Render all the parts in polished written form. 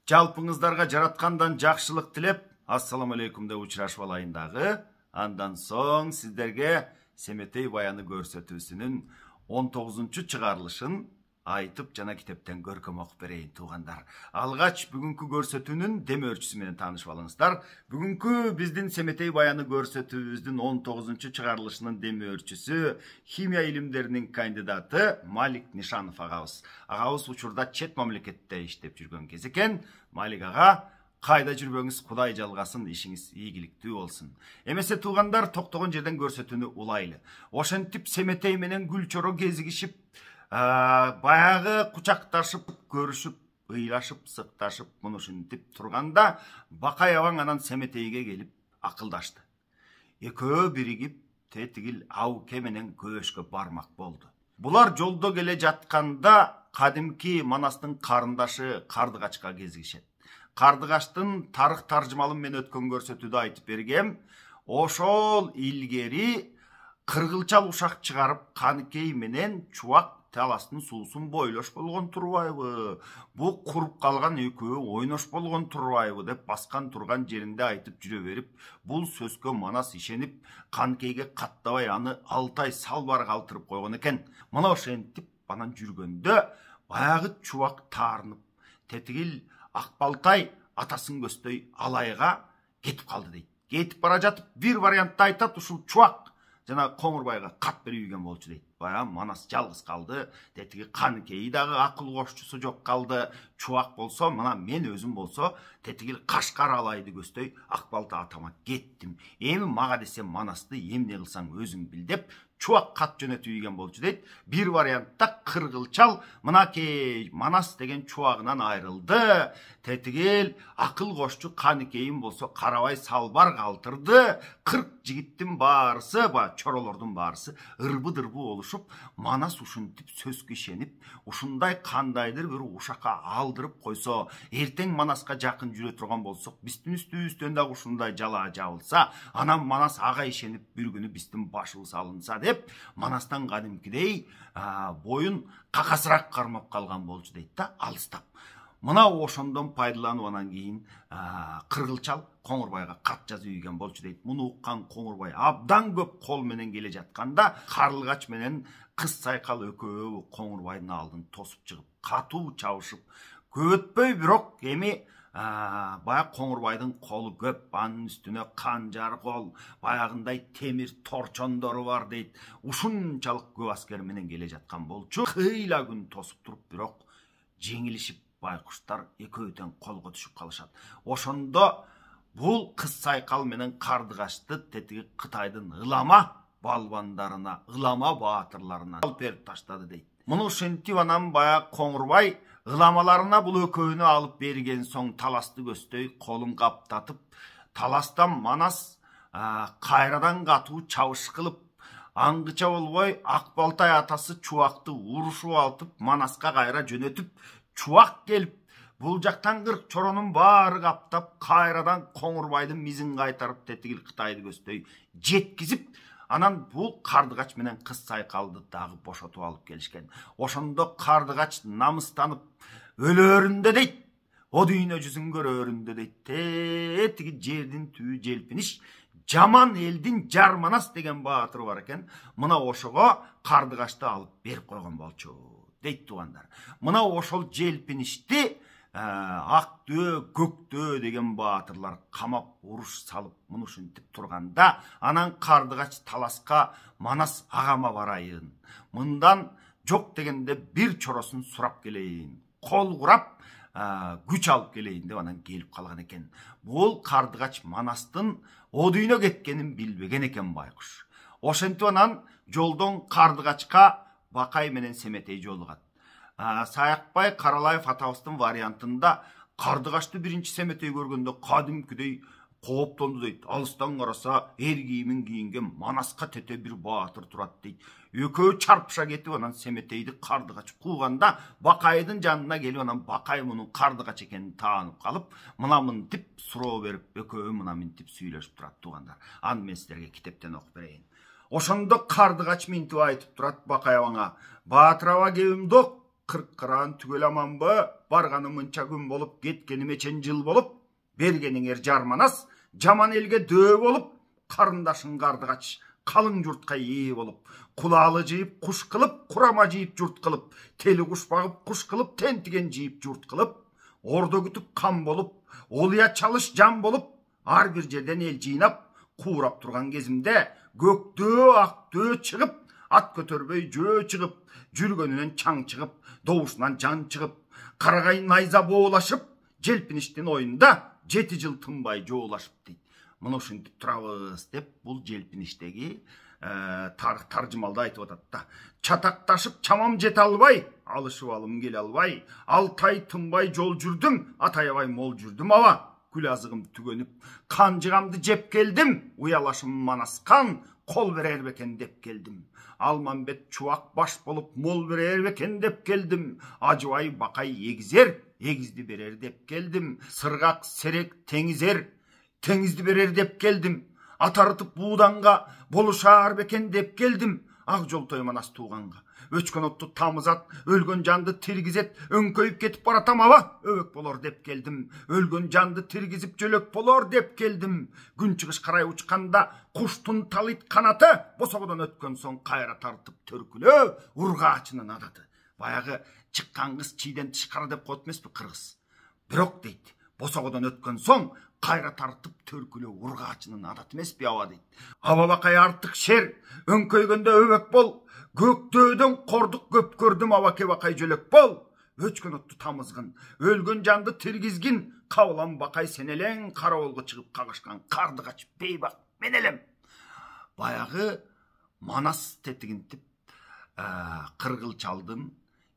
Жалпыңыздарга жараткандан жакшылык тилеп, ассаламу алейкум деп учурашып алайын дагы. Андан соң сиздерге Семетей баяны көрсөтүүсүнүн 19-чу чыгарылышын айтып жана китептен көркөм окуп берейин туугандар. Алгач бүгүнкү көрсөтүүнүн демөөрчүсү менен таанышып алыңыздар. Бүгүнкү биздин Семетей баяны көрсөтүүбүздүн 19-чу чыгарылышынын демөөрчүсү химия илимдеринин кандидаты Малик Нишанов агабыз. Агабыз учурда чет мамлекетте иштеп жүргөн кез экен. Малик ага, кайда жүрбөңүз Кудай жалгасын, ишиңиз ийгиликтүү болсун. Эмесе туугандар, токтогон жерден көрсөтүүнү улайлы. Ошентип Семетей менен Гүлчоро кезигишип, баягы кучакташып, көрүшүп, ыйлашып, сыкташып, муну ушинтип турганда Бакай абаң анан Семетейге келип акылдашты. Экөө биригип, тетигил Ауке менен көбөшкө бармак болду. Булар жолдо келе жатканда кадимки Манастын карындашы Кардыгачка кезигишет. Кардыгаштын тарых таржымалын мен өткөн көрсөтүүдө айтып бергем. Ошол илгери кыргылчал ушак чыгарып, Каныкей менен Чубак таластын суусун бойлош болгон турбайбы? Бу куруп калган экөө ойнош болгон турбайбы деп баскан турган жеринде айтып жүрө берип, бул сөзгө Манас ишенип, Каныкейге каттабай аны 6 ай салбар калтырып койгон экен. Мына ошентип анан жүргөндө баягы Чубак таарынып, тетигил Акбалтай атасын көсдөй алайга кетип калды дейт. Кетип бара жатып бир вариантты айтат, ушул Чубак жана Коңурбайга кат берип үйгөн болчу дейт. Баягы Манас жалгыз калды, тетиги Каныкей дагы акыл кошчусу жок калды. Чубак болсо, мына мен өзүм болсо, тетигил Кашкар алайды көсдөй Акбалтай атама кеттим. Эми мага десе Манасты эмне кылсаң өзүң бил деп Чубак кат жөнөтүп ийген болчу дейт. Бир вариантта кыргылчал мынакей Манас деген Чубагынан айрылды. Тетигил акыл кошчу Каныкейим болсо карабай салбар калтырды. 40 жигиттин баарысы, чоролордун баарысы ырбы-дырбы болушуп, Манас ушинтип сөзгө ишенип, ушундай кандайдыр бир ушакка алдырып койсо, эртең Манаска жакын жүрө турган болсок, биздин үстүбүздөн дагы ушундай жала жабылса, анан Манас ага ишенип бир күнү биздин башыбыз алынса деп, Манастан кадимкидей боюн какасыраак кармап калган болчу дейт да, алыстап. Мына ошондон пайдаланып анан кийин кыргылчал Коңурбайга кат жазып ийген болчу дейт. Муну уккан Коңурбай абдан көп кол менен келе жатканда Карлыгач менен Кыз Сайкал экөө Коңурбайдын алдын тосуп чыгып, катуу чабышып, көп өтпөй бирок эми баягы Коңурбайдын колу көп, анын үстүнө канжар кол, баягындай темир торчондору бар дейт. Ушунчалык көп аскер менен келе жаткан болчу. Кыйла күн тосуп туруп, бирок жеңилишип байкуштар экөөтөн колго түшүп калышат. Ошондо бул Кыз Сайкал менен Кардыгачты тетиги Кытайдын ылама балбандарына, ылама баатырларына алып берип таштады дейт. Муну ушинтип анан баягы Коңурбай ыламаларына бул экөөнү алып берген соң таласты көсдөй колун каптатып, таластан Манас кайрадан катуу чабыш кылып, аңгыча болбой Акбалтай атасы Чубакты урушуп алып Манаска кайра жөнөтүп, Чубак келип, бул жактан 40 чоронун баары каптап, кайрадан Коңурбайдын мизин кайтарып, тетигил Кытайды көсдөй жеткизип, анан бул Кардыгач менен Кыз Сайкалды дагы бошотуп алып келишкен. Ошондо Кардыгач намыстанып өлөрүндө дейт, о дүйнө жүзүн көрөрүндө дейт, тетиги жердин түбү желпиниш, жаман элдин Жарманас деген баатыры бар экен. Мына ошого Кардыгачты алып берип койгон болчу дейт туугандар. Мына ошол желпиништи Актөө, Көктөө деген баатырлар камап уруш салып, муну ушинтип турганда, анан Кардыгач таласка Манас агама барайын, мындан жок дегенде бир чоросун сурап келейин, кол курап, күч алып келейин деп анан келип калган экен. Бул Кардыгач Манастын о дүйнө кеткенин билбеген экен байкуш. Ошентип анан жолдон Кардыгачка Бакай менен Семетей жолугат. Саякбай Каралаев атабыздын вариантында Кардыгачты биринчи Семетей көргөндө кадимкидей кооптонду дейт. Алыстан караса эр кийимин кийинген Манаска тете бир баатыр турат дейт. Экөө чарпыша кетип анан Семетейди Кардыгач кууганда Бакайдын жанына келип анан Бакай мунун Кардыгач экенин таанып калып, мына мынтип суроо берип, экөө мына мынтип сүйлөшүп турат туугандар. Аны мен силерге китептен окуп берейин. Ошондо Кардыгач минтип айтып турат Бакай абаңа: "Баатыр аба кебим док, 40 қыран түгел аманбы, барғаны мынча күн болып, кеткені мечен жыл болып, бергеніңер жарманас, жаман елге дөй болып, қарындашың қардығач, қалың жұртқа ие болып, құлалы жиып құш қылып, құрама жиып жұрт қылып, телі құш бағып құш қылып, тентіген жиып жұрт қылып, орды күтіп қам болып, олия чалыш жан болып, ар бір жерден ел жинап, қуырап тұрған кезімде, көкті ақты шығып, ат көтербей жө шығып, жүргенінен чаң шығып, доғышынан жан шығып, қарағай найза боğulaşып, желпініштен ойында 7 жыл тынбай жоğulaşып дейді. Мұны үшінтіп тұрабыз деп, бұл желпініштегі таржымалда айтып отатта. Чатақташып чамам жете албай, алышып алым келе албай, 6 ай тынбай жол жүрдім, атаябай мол жүрдім ава. Күл азығым түгеніп, қанжығамды жеп келдім, ұялашым манасқан, қол берер бекен деп келдім. Алманбет чуақ баш болып, мол берер бекен деп келдім. Ажуай бақай егізер, егізді берер деп келдім. Сырғақ серек теңізер, теңізді берер деп келдім. Атарытып буданға, болушар бекен деп келдім. Ақ жол тойманас туғанға. Өчкен отты тамызат, өлгөн жанды тиргизет, өңкөйіп кетіп баратам ава, өвек болор деп келдім. Өлгөн жанды тиргизіп жөлөк болор деп келдім. Күн чыгыш қарай учқанда, құштың талит қанаты, босағыдан өткен соң қайра тартып төркілі, ұрғачының адаты. Баяғы чыққан қыз чийден тышқары деп қотмес бі қырғыз. Бирок дейді, босағыдан өткен соң қайра тартып төркілі ұрғачының адаты емес бі ава дейді. Ава бақай артық шер, өңкөйгенде өвек бол, көктөдөн қордық көп көрдім аваке бақай жөлек бол. Өчкен отты тамызғын, өлгөн жанды тиргизгин, қаулан бақай сенелен қарауылғы шығып қағышқан қарды қачып бейбақ менелем. Баяғы манас тетігінтіп қырғыл чалдың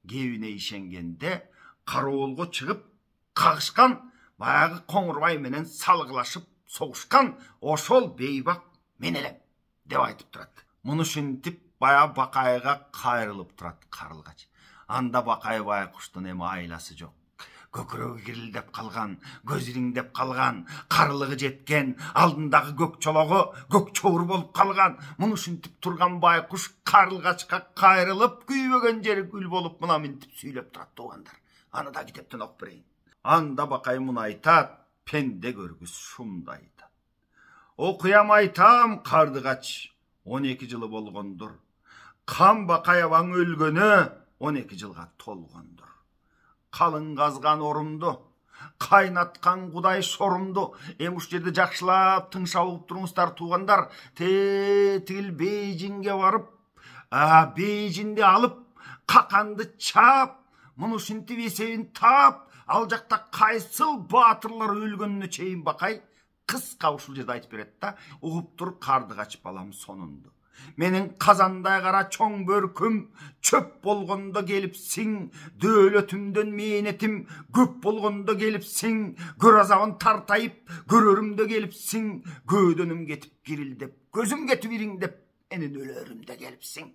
кебіне ишенгенде қарауылғы шығып қағышқан баяғы қоңырбай менен салғылашып соғышқан ошол бейбақ менелем деп айтып тұрады. Мұны шынтіп бая бақайға қайрылып тұрады қарылғач. Анда бақай бай құштың емі айласы жоқ. Көкірегі кірілдеп қалған, көзіріңдеп қалған, қарылығы жеткен, алдындағы көк чолығы, көк чоғыр болып қалған. Мұны шынтіп тұрған бай құш қарылғачқа қайрылып, күйбеген жері гүл болып мұна мінтіп сөйлеп тұрады туғандар. Аны да китептен оқып берейін. Анда бақай мұны айтады, пенде көргіс шумды айтады. Оқиям айтам қардығач, 12 жылы болғандыр. Қан бақай аваң өлгені 12 жылға толғандыр. Қалың қазған орымды, қайнатқан құдай шорымды, емуш жерді жақшылап, тыңшауып тұрыңыздар туғандар, тегіл Бейжинге барып, Бейжинде алып, қақанды чап, мұны үшінтіп есейін тап, ал жақта қайсыл батырлар өлгеніне чейін бақай, қысқа ушыл жерді айтып береді да, ұғып тұр қардығач балам сонынды. Менің қазандай қара чоң бөркім, чөп болғанда келіпсің, дөлөтімден менетім, көп болғанда келіпсің, көр азабын тартайып, көрерімде келіпсің, көдөнім кетіп кирилдеп, көзім кетіп иріңдеп, енін өлерімде келіпсің.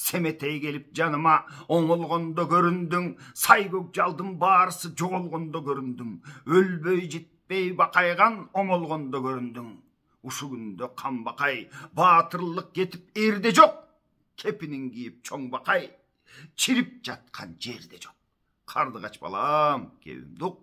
Семетей келіп жаныма оңылғанда көріндің, сай көк жалдың барысы жоғылғанда көріндің, өлбөй жетпей бақайған оңылғанда көріндің. Ушу күнді қан бақай, батырлық кетіп ерде жоқ, кепінің киіп чоң бақай, чирип жатқан жерде жоқ. Қардығач балам, кебімдік,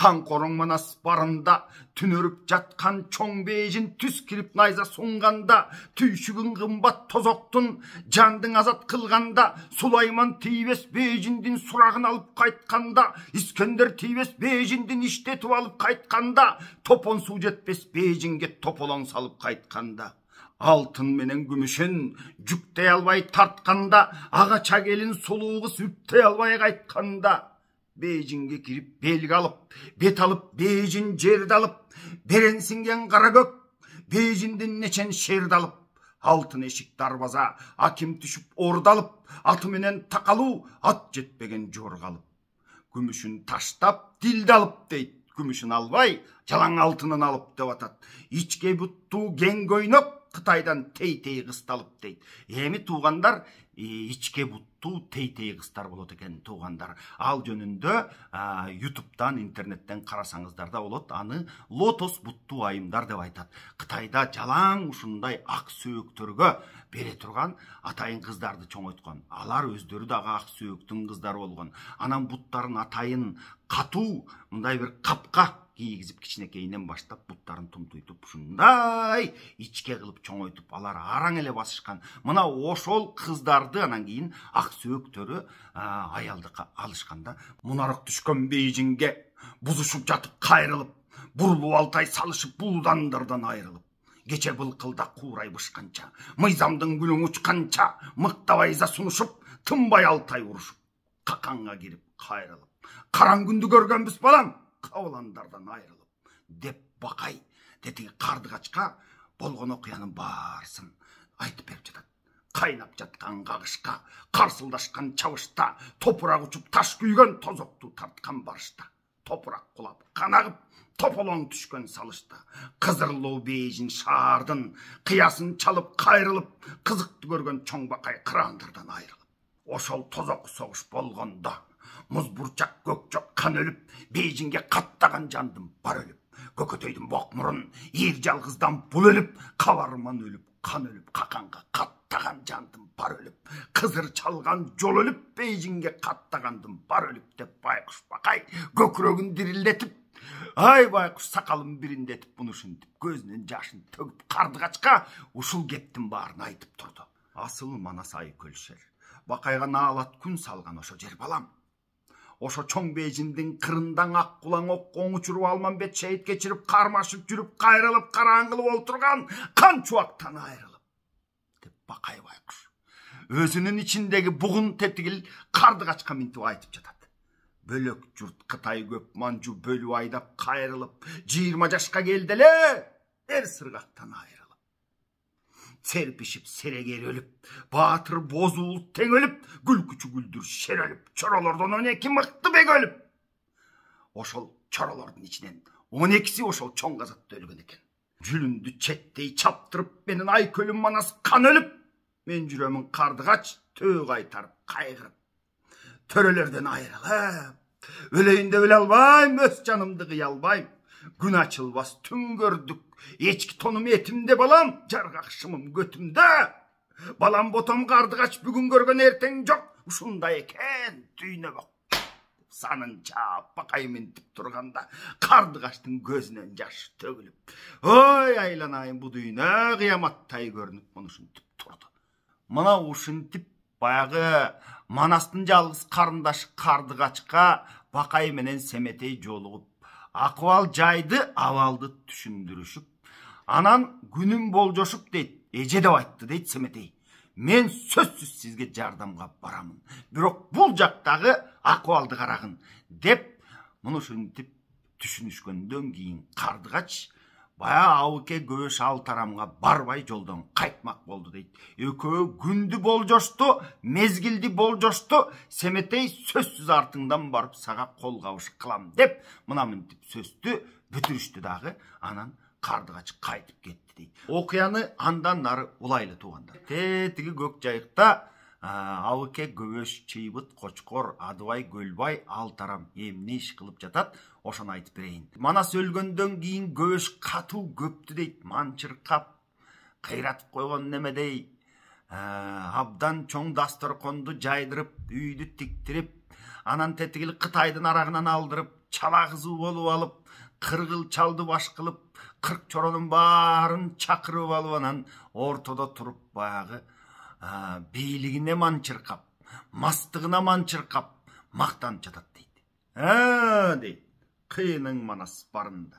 қан қорың манас барында, түнөріп жатқан чоң Бейжин түс кіріп найза сұңғанда, түйшігін қымбат тозоқтың, жандың азат қылғанда, Сулайман Тейбес Бейжинден сұрағын алып қайтқанда, Искендер Тейбес Бейжинден іштетіп алып қайтқанда, топон су жетпес Бейжинге тополон салып қайтқанда, алтын менен күмішін жүктей албай тартқанда, ағача келін сұлуғы сүптей албай қайтқанда, Бейжинге кіріп белгі алып, бет алып, Бейжин жерді алып, беренсінген қара көк, Бейжинден нечен шерді алып, алтын ешік дарбаза, аким түшіп ордалып, атыменен тақалу, ат жетпеген жорғалып. Күмішін таштап, дилді алып дейді, күмішін албай, жалаң алтынын алып деп атады. Ичке бұтту ген көйнөк, Қытайдан тей-тей қысталып дейді. Емі туғандар, ичке бұтту буттуу тей кыздар болот экен туугандар. Ал жөнүндө YouTube'дан, интернеттен карасаңыздар да болот. Аны лотос буттуу айымдар деп айтат. Кытайда жалаң ушундай ак сөөктөргө бере турган атайын кыздарды чоңойткон. Алар өздөрү дагы ак сөөктүн кыздары болгон. Анан буттарын атайын катуу мындай бир капка кийгизип кичинекейинен баштап буттарын тумтуйтуп ушундай ичке кылып чоңойтуп алар араң эле басышкан. Мына ошол кыздарды анан кийин ак сөөктөрү аялдыкка алышканда мунарык түшкөн Бейжиңге бузушуп жатып кайрылып, бурулуп алтай салышып булдандардан айрылып, кече былкылда куурай бышканча, мыйзамдын күлүң учканча, мыктабай за сунушуп, тынбай алтай урушуп, каканга кирип кайрылып, караң күндү көргөнбүз балам, кабыландардан айрылып, деп Бакай тетиги Кардыгачка болгон окуянын баарысын айтып берип жатат. Кайнап жаткан кагышка, карсылдашкан чабышта, топурак учуп таш күйгөн тозокту тарткан барышта, топурак кулап канагып, тополоң түшкөн салышта, кызырлуу Бейжиң шаардын кыясын чалып кайрылып, кызыкты көргөн чоң Бакай кыраандардан айрылып, ошол тозок согуш болгондо муз бурчак көк жок кан өлүп, Бейжиңге каттаган жандым бар өлүп, көкөтөйдүн бок мурун ир жалгыздан бул өлүп, кабарман өлүп, кан өлүп, каканга каттаган жандым бар өлүп, кызыр чалган жол өлүп, Бейжиңге каттагандым бар өлүп деп Байкуш Бакай көкүрөгүн дирилдетип, ай байкуш сакалын бириндетип, муну ушинтип көзүнүн жашын төгүп Кардыгачка ушул кептин баарын айтып турду. Асыл Манас ай көлшер, Бакайга наалат күн салган ошо жер балам. Ошо чоң Бейжиңдин кырындан ак кулаң оккоң учуруп Алмамбет шейит кечирип, кармашып жүрүп, кайрылып, караң кылып олтурган кан чубактан айрылып, деп Бакай байкуш өзүнүн ичиндеги бугун тетигил Кардыгачка минтип айтып жатат. Бөлөк журт Кытай көп манжу бөлүп айдап кайрылып, 20 жашка келди эле, эр сыргактан айрылып. Серпишип серегер өлүп, баатыр бозуул тең өлүп, күлкүчү күлдүр шер өлүп, чоролордон 12 мыкты бек өлүп. Ошол чоролордун ичинен 12си ошол чоң казакта өлгөн экен. Жүлүндү четтей чаптырып, менин Айкөлүм Манас кан өлүп, мен жүрөмүн Кардыгач төө кайтарып кайгырып. Төрөлөрдөн айрылып, өлөйүн деп өлө албайм, өз жанымды кыя албайм. Күн ачылбас түн көрдүк, эчки тонум этимде балам, жаргакшымым көтүмдө. Балам ботом Кардыгач бүгүн көргөн эртең жок, ушундай экен дүйнө бок. Санынча Бакай минтип турганда Кардыгачтын көзүнөн жаш төгүлүп, ой айланайын, бу дүйнө кыяматтай көрүнүп, муну ушинтип турду. Мына ушинтип баягы Манастын жалгыз карындашы Кардыгачка Бакай менен Семетей жолугуп, акыбал жайды, абалды түшүндүрүшүп, анан күнүм болжошуп дейт, эже деп айтты дейт Семетей. Мен сөзсүз сизге жардамга барамын. Бирок бул жактагы акыбалды карагын деп, муну ушинтип түшүнүшкөндөн кийин Кардыгач бая Абыке Көбөш ал тарамга барбай жолдон кайтмак болду дейт. Экөө күндү болжошту, мезгилди болжошту, Семетей сөзсүз артыңдан барып сага кол кабыш кылам деп, мына мынтип сөздү бүтүрүштү дагы, анан Кардыгач кайтып кетти дейт. Окуяны андан нары улайлы туугандар. Тетиги көк жайыкта Абыке Көбөш, Чыйбыт, Кочкор, Адыбай, Көлбай ал тарам эмне иш кылып жатат, ошону айтып берейин. Манас өлгөндөн кийин Көбөш катуу көптү дейт, манчыркап, кыйратып койгон немедей, абдан чоң дасторконду жайдырып, үйдү тиктирип, анан тетигил Кытайдын арагынан алдырып, чала кызуу болуп алып, кыргыл чалды баш кылып, 40 чоронун баарын чакырып алып, анан ортодо туруп баягы бийлигине манчыркап, мастыгына манчыркап, мактанып жатат дейт. Дейт, кыйының Манас барында,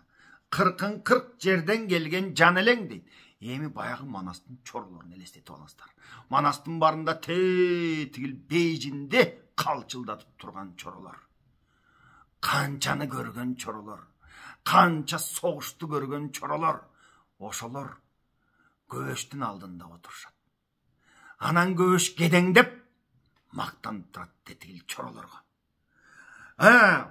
40 жерден келген жан элең дейт. Эми баягы Манастын чорлорун элестетип алыңыздар. Манастын барында тетигил Бейжиңде калчылдатып турган чоролор. Канчаны көргөн чоролор, канча согушту көргөн чоролор, ошолор Көбөштүн алдында отурушат. Анан Көбөш кедеңдеп мактанып турат тетигил чоролорго.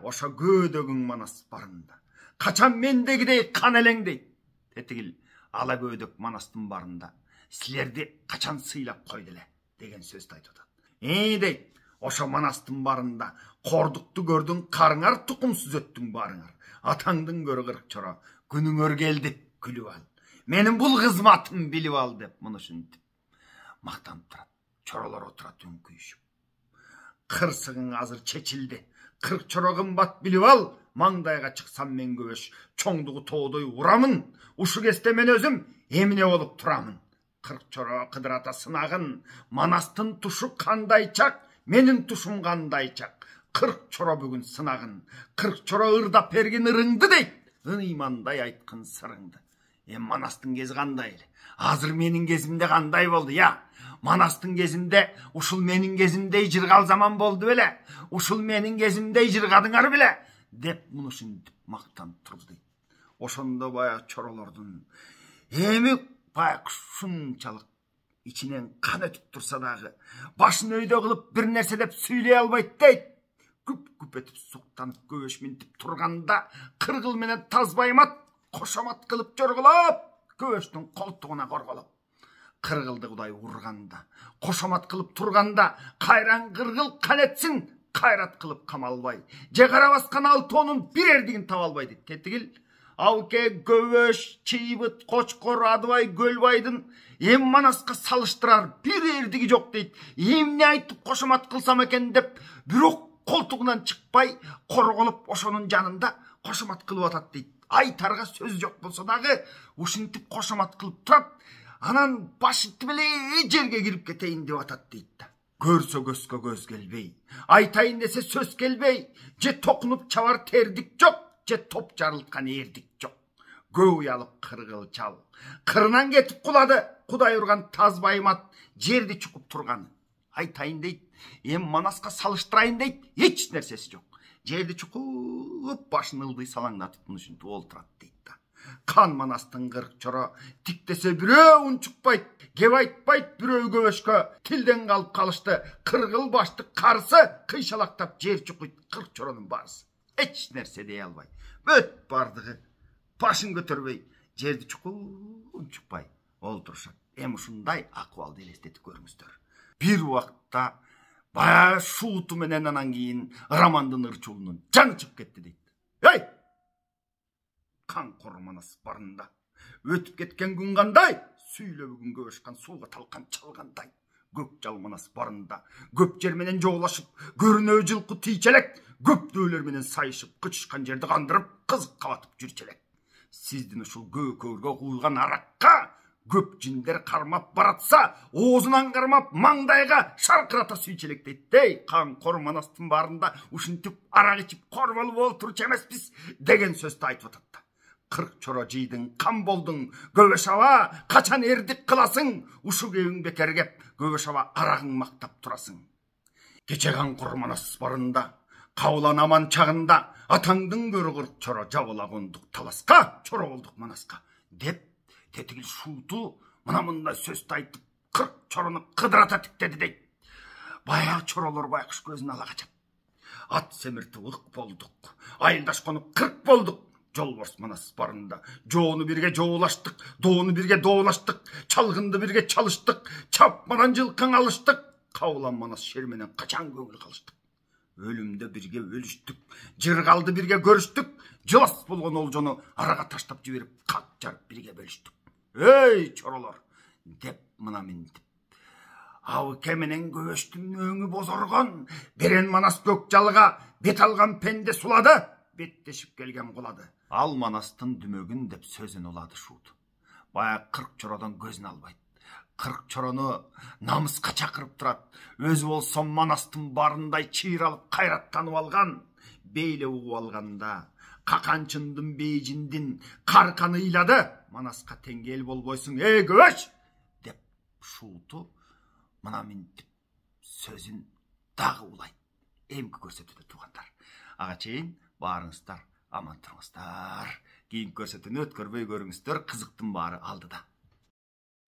Ошо көөдөгүң Манас барында, качан мендегидей кан элең дейт. Тетигил ала көөдөк Манастын барында, силерди качан сыйлап койду эле деген сөздү айтып атат. Дейт, ошо манастын барында кордукту көрдүң, карыңар тукумсуз өттүң барыңар. Атаңдын көрү 40 чора, күнүңөр келди, күлүп ал. Менин бул кызматым билип ал деп муну ушинтип мактанып турат. Чоролор отурат үңкүйүшүп. Кырсыгың азыр чечилди. 40 чора кымбат билип ал. Маңдайга чыксам мен көбөш, чоңдугу тоодой урамын. Ушу кезде мен өзүм эмне болуп турамын. 40 чора кыдырата сынагын, манастын тушу кандай чак, менин тушум кандай чак. 40 чора бүгүн сынагын, 40 чора ырдап берген ырыңды дейт. Ыймандай айткын сырыңды. Манастын кези кандай эле? Азыр менин кезимде кандай болду, я? Манастын кезинде ушул менин кезимдей жыргал заман болду беле? Ушул менин кезимдей жыргадыңар беле? Деп муну ушинтип мактанып турду дейт. Ошондо баягы чоролордун эми баягы ушунчалык ичинен кан өтүп турса дагы, башын өйдө кылып бир нерсе деп сүйлөй албайт дейт. Күп этип суктанып көбөш минтип турганда кыргыл менен Тазбаймат кошомат кылып жорголоп, көбөштүн колтугуна корголоп. Кыргылды Кудай урганда, кошомат кылып турганда, кайран кыргыл канетсин, кайрат кылып камалбай. Же кара баскан алтоонун бир эрдигин таба албай дейт. Тетигил Алке, Көбөш, Чыйбыт, Кочкор, Адыбай, Көлбайдын манаска салыштырар бир эрдиги жок дейт. Эмне айтып кошомат кылсам экен деп, бирок колтугунан чыкпай, корголуп ошонун жанында кошомат кылып атат дейт. Айтарга сөз жок болсо дагы, ушинтип кошомат кылып турат. Анан башы тибеле жерге кирип кетейин деп атат дейт да. Көрсө көзгө көз келбей, айтайын десе сөз келбей, же токунуп чабар тердик жок, же топ жарылткан эрдик жок. Көп уялып кыргыл чал, кырынан кетип кулады, Кудай урган Тазбаймат жерди чукуп турганы. Айтайын дейт, манаска салыштырайын дейт, эч нерсеси жок. Жерди чукуп, башын ылдый салаңдатып ушинтип олтурат дейт да. Кан манастын 40 чора тиктесе бирөө унчукпайт, кеп айтпайт бирөө көбөшкө, тилден калып калышты. Кыргыл башты карсы кыйшалактап жер чукуйт 40 чоронун барысы. Эч нерсе дей албай, бөт бардыгы башын көтөрбөй, жерди чукпай олтурушат. Ушундай акыбалды элестетип көрүңүздөр. Бир убакта баягы шууту менен анан кийин Романдын ырчуулунун жаңы чыгып кетти дейт. Эй! Канкор манас барында өтүп кеткен күн кандай? Сүйлөбүгүн көбөшкан сууга талкан чалгандай. Көк жал манас барында көп жер менен жоолашып, көрүнө жылкы тийчелек, көп дөөлөр менен сайышып, кычышкан жерди кандырып, кызык кабатып жүрчелек. Сиздин ушул көкөргө куйган аракка көп жиндер кармап баратса, оозунан кармап маңдайга шаркырата сүйчелек дейт. Эй, Канкор манастын барында ушинтип арак ичип корболуп олтурчу эмеспиз деген сөздү айтып атат да. 40 чора жыйдың, кам болдуң, Көбөш аба, качан эрдик кыласың? Ушу кебиң бекер кеп, Көбөш аба арагың мактап турасың. Кече Канкор манас барында, кабылан аман чагында, атаңдын көрү 40 чора жабыла кондук таласка, чора болдук манаска деп, тетигил шууту мына мындай сөздү айтып 40 чорону кыдырата тиктеди дейт. Баягы чоролор байкуш көзүн ала качат. Ат семиртип ык болдук, айылдаш конуп 40 болдук. Жолборс манас барында жоону бирге жоолаштык, доону бирге доолаштык, чалгынды бирге чалыштык, чапмадан жылкың алыштык. Кабылан манас шер менен качан көңүл калыштык. Өлүмдө бирге өлүштүк, жыргалды бирге көрүштүк, жылас болгон олжону арага таштап жиберип, кат жарып бирге бөлүштүк. Эй, чоролор, деп мына минтип. Абыке менен Көбөштүн өңү бозоргон, берен манас көк жалга бет алган пенде сулады, беттешип келген кулады. Ал манастын дүмөгүн деп сөзүн улады шуут. Баягы 40 чорадан көзүн албайт. 40 чорону намыска чакырып турат. Өзү болсо манастын барындай чыйралып кайраттанып алган. Бейле угуп алганда каканчындын бейжиндин карканы ыйлады. Манаска тең эл болбойсуң, эй Көбөш! Деп шууту мына минтип сөзүн дагы улайт. Эмки көрсөтүүдө туугандар. Ага чейин баарыңыздар аман туруңуздар. Кийинки көрсөтүүнү өткөрбөй көрүңүздөр, кызыктын баары алдыда.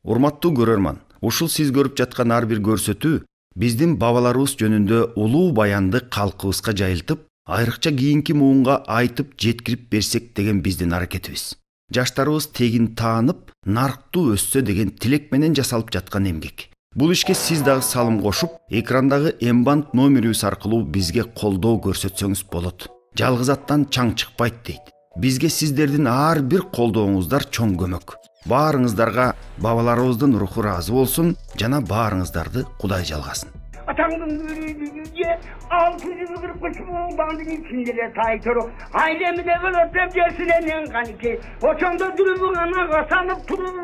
Урматтуу көрөрман, ушул сиз көрүп жаткан ар бир көрсөтүү биздин бабаларыбыз жөнүндө улуу баянды калкыбызга жайылтып, айрыкча кийинки муунга айтып жеткирип берсек деген биздин аракетибиз. Жаштарыбыз тегин таанып, нарктуу өссө деген тилек менен жасалып жаткан эмгек. Бул ишке сиз дагы салым кошуп, экрандагы М-банк номерибиз аркылуу бизге колдоо көрсөтсөңүз болот. Жалгыз аттан чаң чыкпайт дейт. Бизге сиздердин ар бир колдооңуздар чоң көмөк. Баарыңыздарга бабаларыбыздын руху ыраазы болсун жана баарыңыздарды Кудай жалгасын. Атаңдын үйүнө 640 мыңдын ичинде тайтырып, айлемине кылып жерсинен канки. Ошондо жүрүп ана санып туруп.